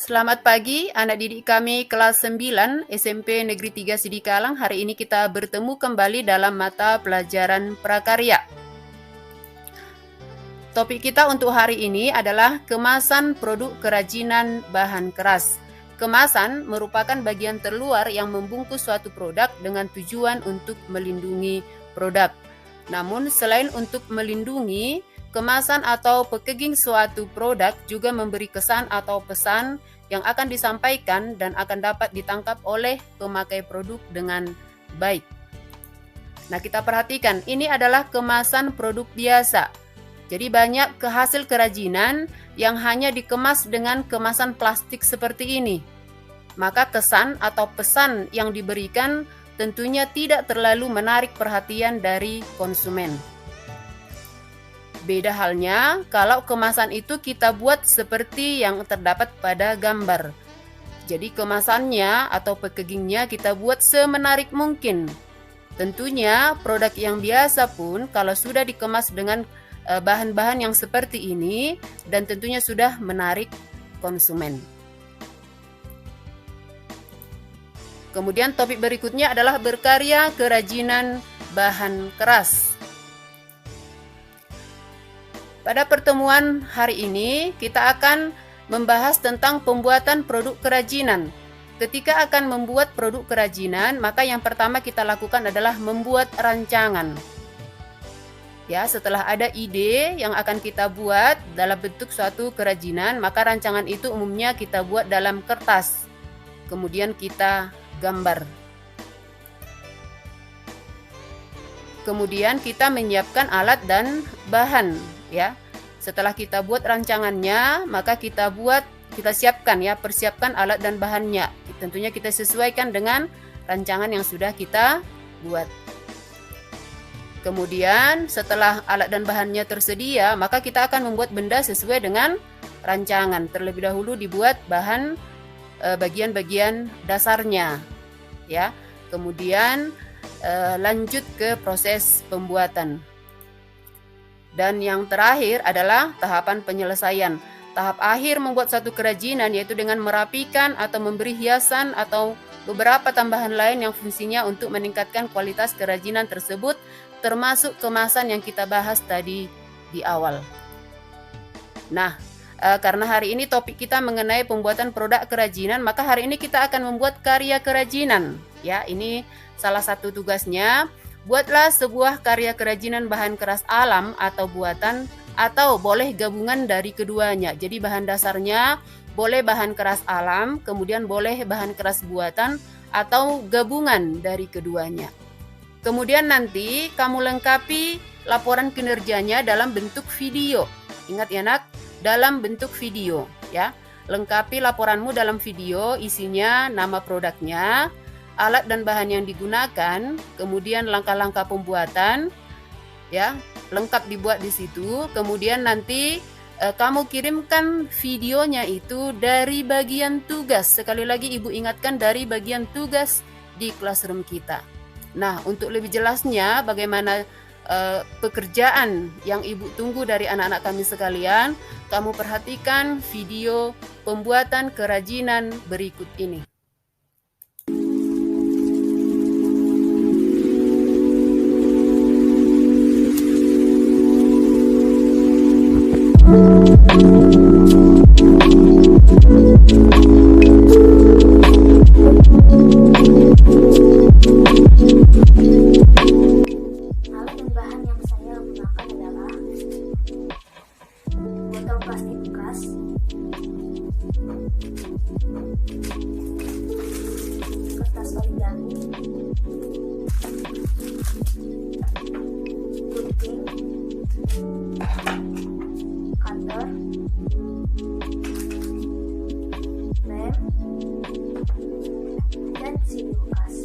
Selamat pagi anak didik kami kelas 9 SMP Negeri 3 Sidikalang. Hari ini kita bertemu kembali dalam mata pelajaran prakarya. Topik kita untuk hari ini adalah kemasan produk kerajinan bahan keras. Kemasan merupakan bagian terluar yang membungkus suatu produk dengan tujuan untuk melindungi produk. Namun selain untuk melindungi, kemasan atau packaging suatu produk juga memberi kesan atau pesan yang akan disampaikan dan akan dapat ditangkap oleh pemakai produk dengan baik. Nah, kita perhatikan, ini adalah kemasan produk biasa. Jadi banyak hasil kerajinan yang hanya dikemas dengan kemasan plastik seperti ini. Maka kesan atau pesan yang diberikan tentunya tidak terlalu menarik perhatian dari konsumen. Beda halnya kalau kemasan itu kita buat seperti yang terdapat pada gambar. Jadi kemasannya atau packagingnya kita buat semenarik mungkin. Tentunya produk yang biasa pun kalau sudah dikemas dengan bahan-bahan yang seperti ini dan tentunya sudah menarik konsumen. Kemudian topik berikutnya adalah berkarya kerajinan bahan keras. Pada pertemuan hari ini kita akan membahas tentang pembuatan produk kerajinan. Ketika akan membuat produk kerajinan, maka yang pertama kita lakukan adalah membuat rancangan. Ya, setelah ada ide yang akan kita buat dalam bentuk suatu kerajinan, maka rancangan itu umumnya kita buat dalam kertas. Kemudian kita gambar. Kemudian kita menyiapkan alat dan bahan, ya. Setelah kita buat rancangannya, maka kita siapkan ya, persiapkan alat dan bahannya. Tentunya kita sesuaikan dengan rancangan yang sudah kita buat. Kemudian setelah alat dan bahannya tersedia, maka kita akan membuat benda sesuai dengan rancangan. Terlebih dahulu dibuat bahan bagian-bagian dasarnya, ya. Kemudian lanjut ke proses pembuatan. Dan yang terakhir adalah tahapan penyelesaian. Tahap akhir membuat satu kerajinan yaitu dengan merapikan atau memberi hiasan atau beberapa tambahan lain yang fungsinya untuk meningkatkan kualitas kerajinan tersebut, termasuk kemasan yang kita bahas tadi di awal. Nah, karena hari ini topik kita mengenai pembuatan produk kerajinan, maka hari ini kita akan membuat karya kerajinan. Ya, ini salah satu tugasnya. Buatlah sebuah karya kerajinan bahan keras alam atau buatan, atau boleh gabungan dari keduanya. Jadi bahan dasarnya boleh bahan keras alam, kemudian boleh bahan keras buatan, atau gabungan dari keduanya. Kemudian nanti kamu lengkapi laporan kinerjanya dalam bentuk video. Ingat ya nak, dalam bentuk video ya. Lengkapi laporanmu dalam video, isinya nama produknya, alat dan bahan yang digunakan, kemudian langkah-langkah pembuatan ya, lengkap dibuat di situ. Kemudian nanti kamu kirimkan videonya itu dari bagian tugas. Sekali lagi Ibu ingatkan, dari bagian tugas di classroom kita. Nah, untuk lebih jelasnya bagaimana pekerjaan yang Ibu tunggu dari anak-anak kami sekalian, kamu perhatikan video pembuatan kerajinan berikut ini. Kertas origami, gunting, cutter, lem, dan silukas.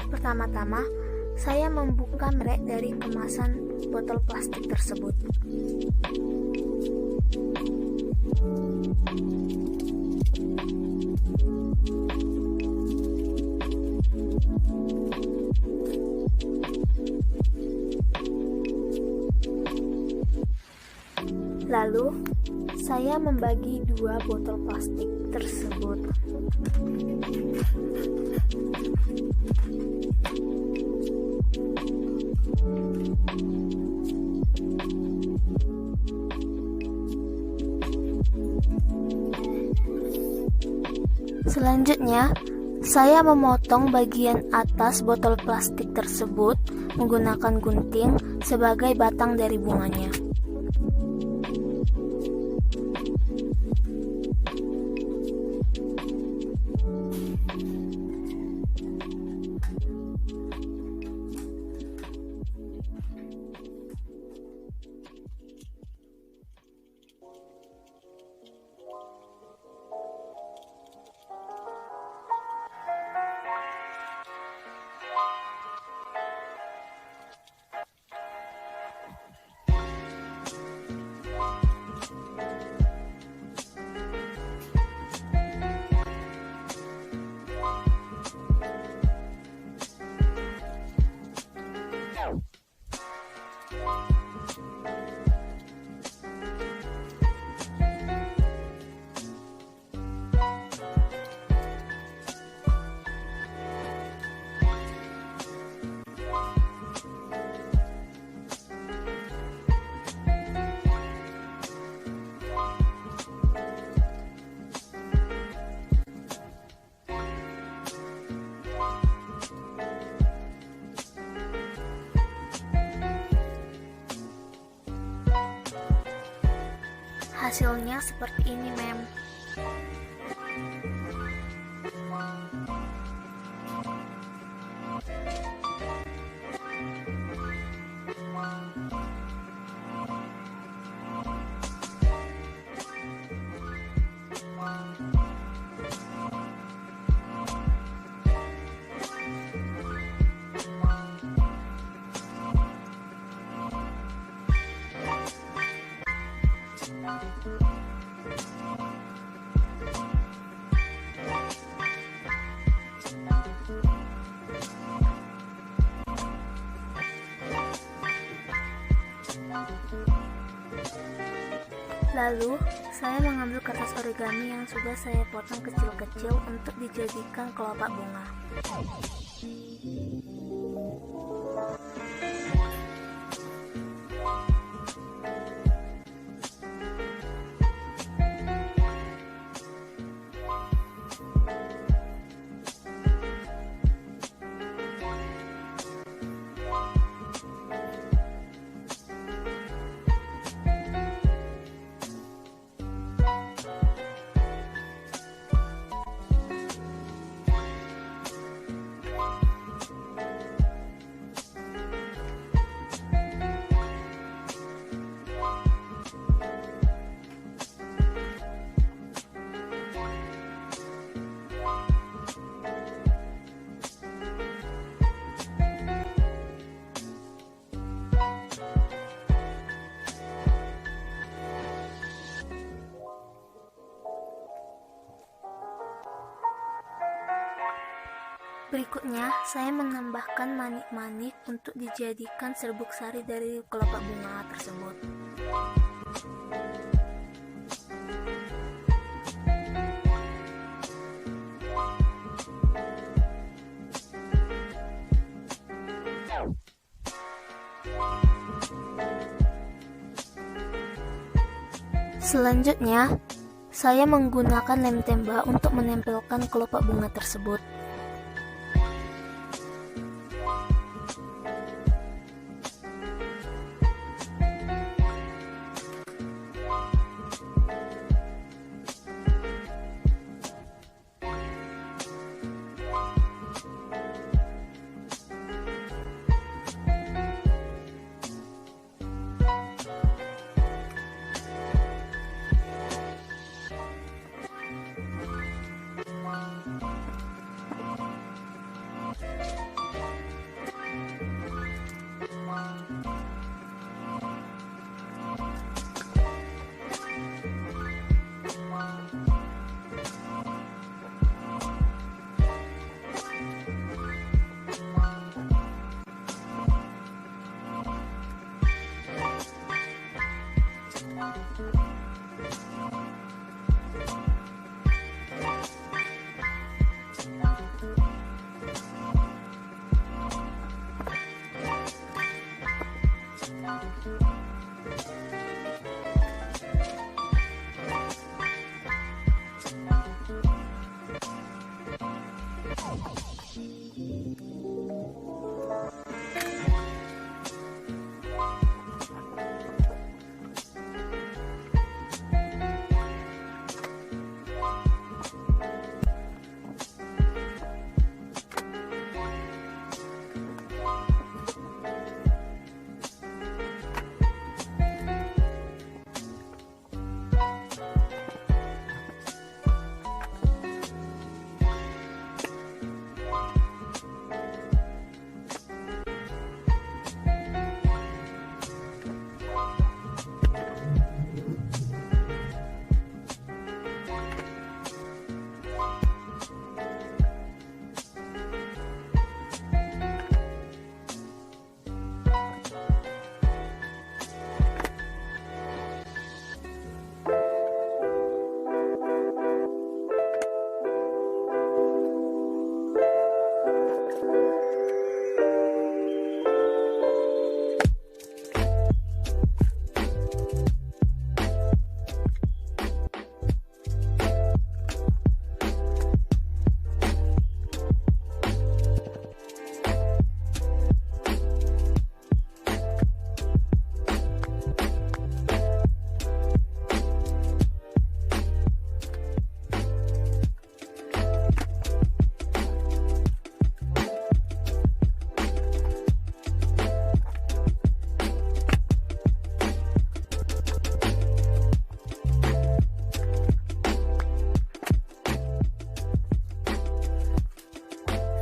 Pertama-tama, saya membuka merek dari kemasan botol plastik tersebut. Lalu, saya membagi 2 botol plastik tersebut. Selanjutnya, saya memotong bagian atas botol plastik tersebut menggunakan gunting sebagai batang dari bunganya. Hasilnya seperti ini, Mem. Lalu, saya mengambil kertas origami yang sudah saya potong kecil-kecil untuk dijadikan kelopak bunga. Berikutnya, saya menambahkan manik-manik untuk dijadikan serbuk sari dari kelopak bunga tersebut. Selanjutnya, saya menggunakan lem tembak untuk menempelkan kelopak bunga tersebut.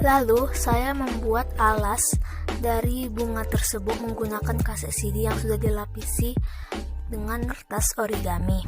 Lalu saya membuat alas dari bunga tersebut menggunakan kaset CD yang sudah dilapisi dengan kertas origami.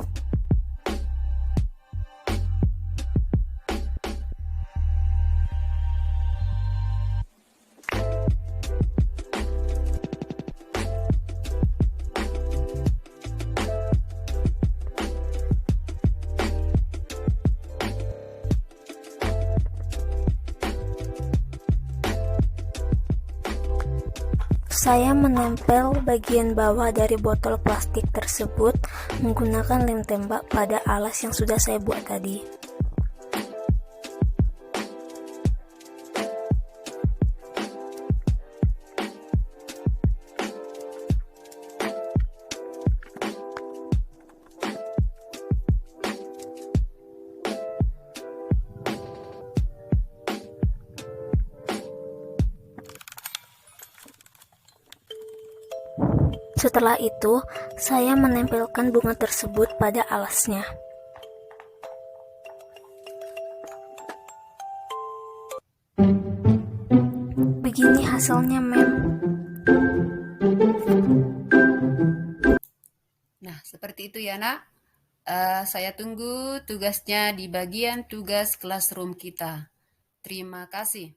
Saya menempel bagian bawah dari botol plastik tersebut menggunakan lem tembak pada alas yang sudah saya buat tadi. Setelah itu, saya menempelkan bunga tersebut pada alasnya. Begini hasilnya, Mem. Nah, seperti itu ya, Nak. Saya tunggu tugasnya di bagian tugas classroom kita. Terima kasih.